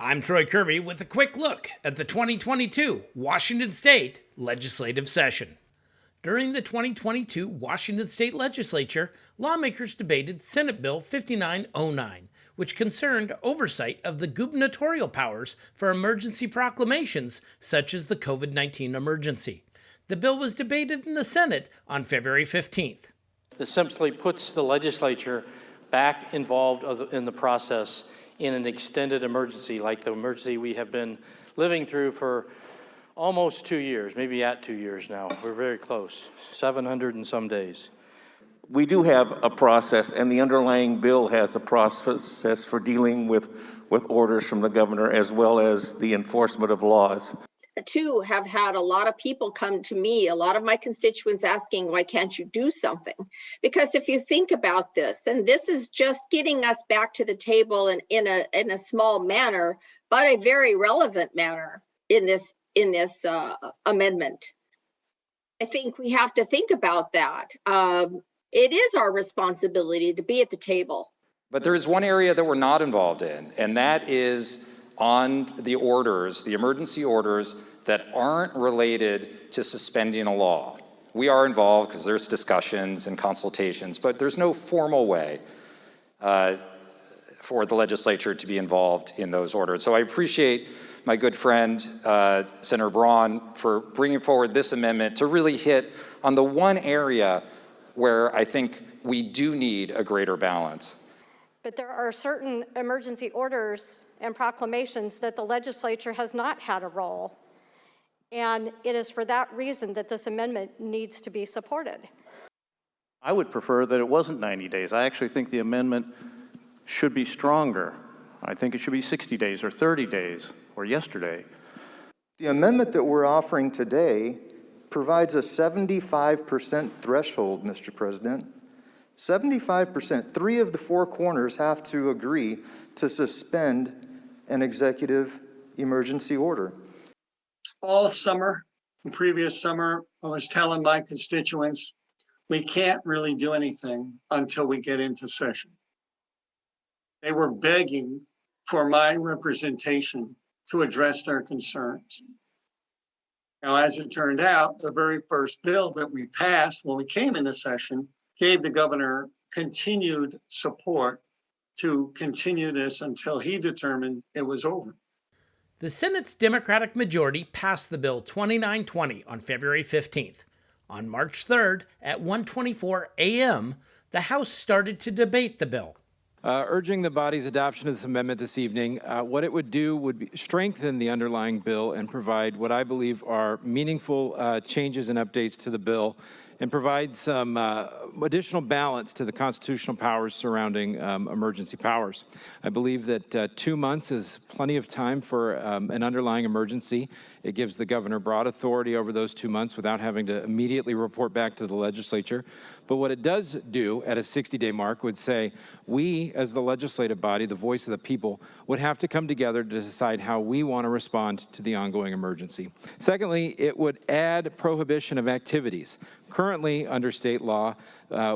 I'm Troy Kirby with a quick look at the 2022 Washington State Legislative Session. During the 2022 Washington State Legislature, lawmakers debated Senate Bill 5909, which concerned oversight of the gubernatorial powers for emergency proclamations such as the COVID-19 emergency. The bill was debated in the Senate on February 15th. This simply puts the legislature back involved in the process in an extended emergency like the emergency we have been living through for almost 2 years, maybe at 2 years now. We're very close, 700 and some days. We do have a process, and the underlying bill has a process for dealing with orders from the governor as well as the enforcement of laws. Too, have had a lot of people come to me, a lot of my constituents asking, why can't you do something? Because if you think about this, and this is just getting us back to the table in a small manner, but a very relevant manner in this amendment. I think we have to think about that. It is our responsibility to be at the table. But there is one area that we're not involved in, and that is on the orders, the emergency orders that aren't related to suspending a law. We are involved because there's discussions and consultations, but there's no formal way for the legislature to be involved in those orders. So I appreciate my good friend, Senator Braun, for bringing forward this amendment to really hit on the one area where I think we do need a greater balance. But there are certain emergency orders and proclamations that the legislature has not had a role. And it is for that reason that this amendment needs to be supported. I would prefer that it wasn't 90 days. I actually think the amendment should be stronger. I think it should be 60 days or 30 days or yesterday. The amendment that we're offering today provides a 75% threshold, Mr. President. 75%, 3 of the 4 corners have to agree to suspend an executive emergency order. All summer, the previous summer, I was telling my constituents, we can't really do anything until we get into session. They were begging for my representation to address their concerns. Now, as it turned out, the very first bill that we passed when we came into session gave the governor continued support to continue this until he determined it was over. The Senate's Democratic majority passed the bill 2920 on February 15th. On March 3rd at 1:24 a.m., the House started to debate the bill. Urging the body's adoption of this amendment this evening, what it would do would be strengthen the underlying bill and provide what I believe are meaningful changes and updates to the bill, and provide some additional balance to the constitutional powers surrounding emergency powers. I believe that 2 months is plenty of time for an underlying emergency. It gives the governor broad authority over those 2 months without having to immediately report back to the legislature. But what it does do at a 60-day mark would say, we as the legislative body, the voice of the people, would have to come together to decide how we want to respond to the ongoing emergency. Secondly, it would add prohibition of activities. Currently, under state law,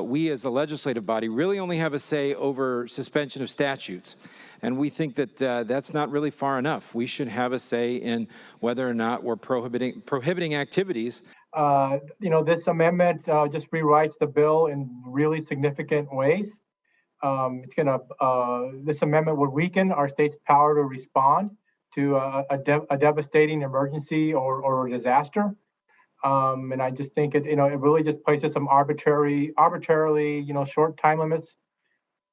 we as the legislative body really only have a say over suspension of statutes. And we think that that's not really far enough. We should have a say in whether or not we're prohibiting activities. This amendment just rewrites the bill in really significant ways. This amendment would weaken our state's power to respond to a devastating emergency or disaster. And I just think it really just places some arbitrarily, short time limits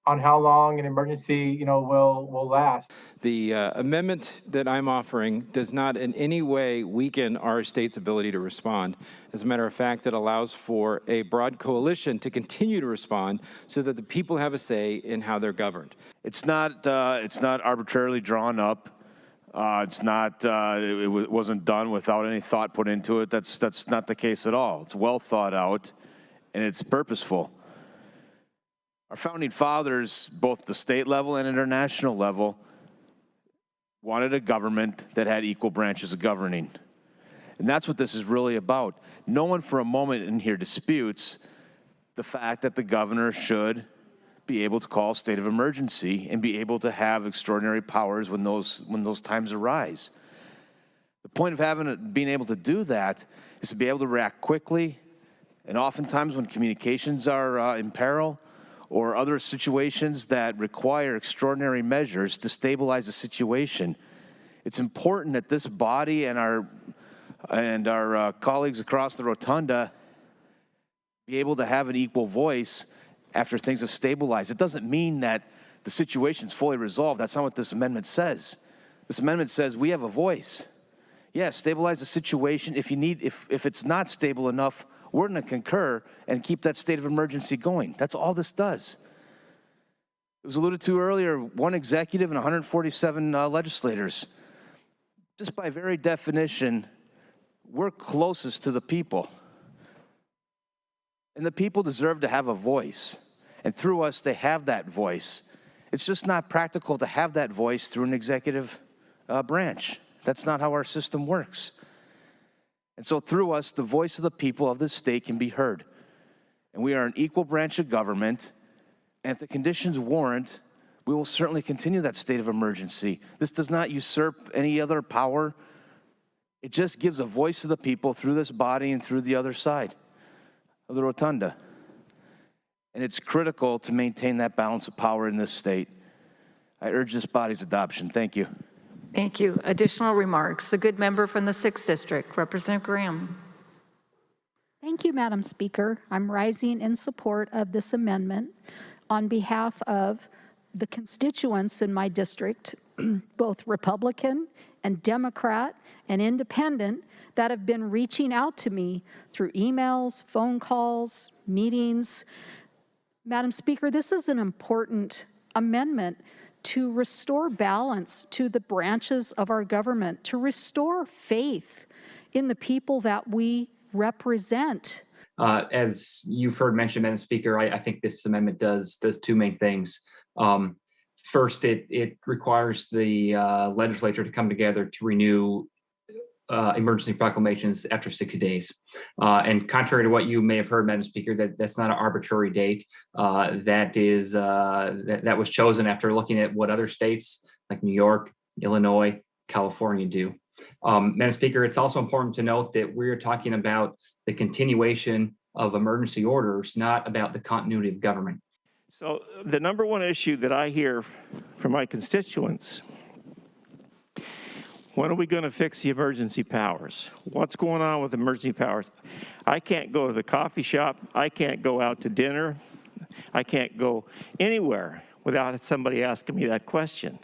on how long an emergency, will last. The amendment that I'm offering does not in any way weaken our state's ability to respond. As a matter of fact, it allows for a broad coalition to continue to respond so that the people have a say in how they're governed. It's not arbitrarily drawn up. It wasn't done without any thought put into it. That's not the case at all. It's well thought out, and it's purposeful. Our founding fathers, both the state level and international level, wanted a government that had equal branches of governing. And that's what this is really about. No one for a moment in here disputes the fact that the governor should be able to call a state of emergency and be able to have extraordinary powers when those times arise. The point of being able to do that is to be able to react quickly, and oftentimes when communications are in peril or other situations that require extraordinary measures to stabilize the situation, it's important that this body and our colleagues across the rotunda be able to have an equal voice after things have stabilized. It doesn't mean that the situation's fully resolved. That's not what this amendment says. This amendment says we have a voice. Yeah, stabilize the situation. If it's not stable enough, we're going to concur and keep that state of emergency going. That's all this does. It was alluded to earlier, one executive and 147 legislators. Just by very definition, we're closest to the people. And the people deserve to have a voice. And through us, they have that voice. It's just not practical to have that voice through an executive branch. That's not how our system works. And so through us, the voice of the people of this state can be heard. And we are an equal branch of government. And if the conditions warrant, we will certainly continue that state of emergency. This does not usurp any other power. It just gives a voice to the people through this body and through the other side of the rotunda. And it's critical to maintain that balance of power in this state. I urge this body's adoption. Thank you. Thank you. Additional remarks. The good member from the 6th District, Representative Graham. Thank you, Madam Speaker. I'm rising in support of this amendment on behalf of the constituents in my district, both Republican and Democrat and Independent, that have been reaching out to me through emails, phone calls, meetings. Madam Speaker, this is an important amendment to restore balance to the branches of our government, to restore faith in the people that we represent. As you've heard mentioned, Madam Speaker, I think this amendment does two main things. First, it requires the legislature to come together to renew emergency proclamations after 60 days. And contrary to what you may have heard, Madam Speaker, that's not an arbitrary date. That was chosen after looking at what other states like New York, Illinois, California do. Madam Speaker, it's also important to note that we're talking about the continuation of emergency orders, not about the continuity of government. So the number one issue that I hear from my constituents, when are we going to fix the emergency powers? What's going on with emergency powers? I can't go to the coffee shop. I can't go out to dinner. I can't go anywhere without somebody asking me that question.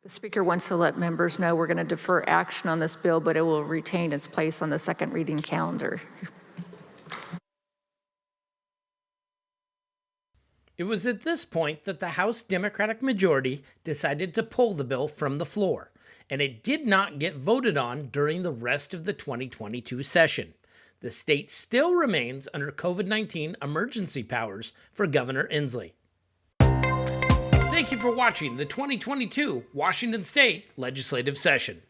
The Speaker wants to let members know we're going to defer action on this bill, but it will retain its place on the second reading calendar. It was at this point that the House Democratic majority decided to pull the bill from the floor, and it did not get voted on during the rest of the 2022 session. The state still remains under COVID-19 emergency powers for Governor Inslee. Thank you for watching the 2022 Washington State Legislative Session.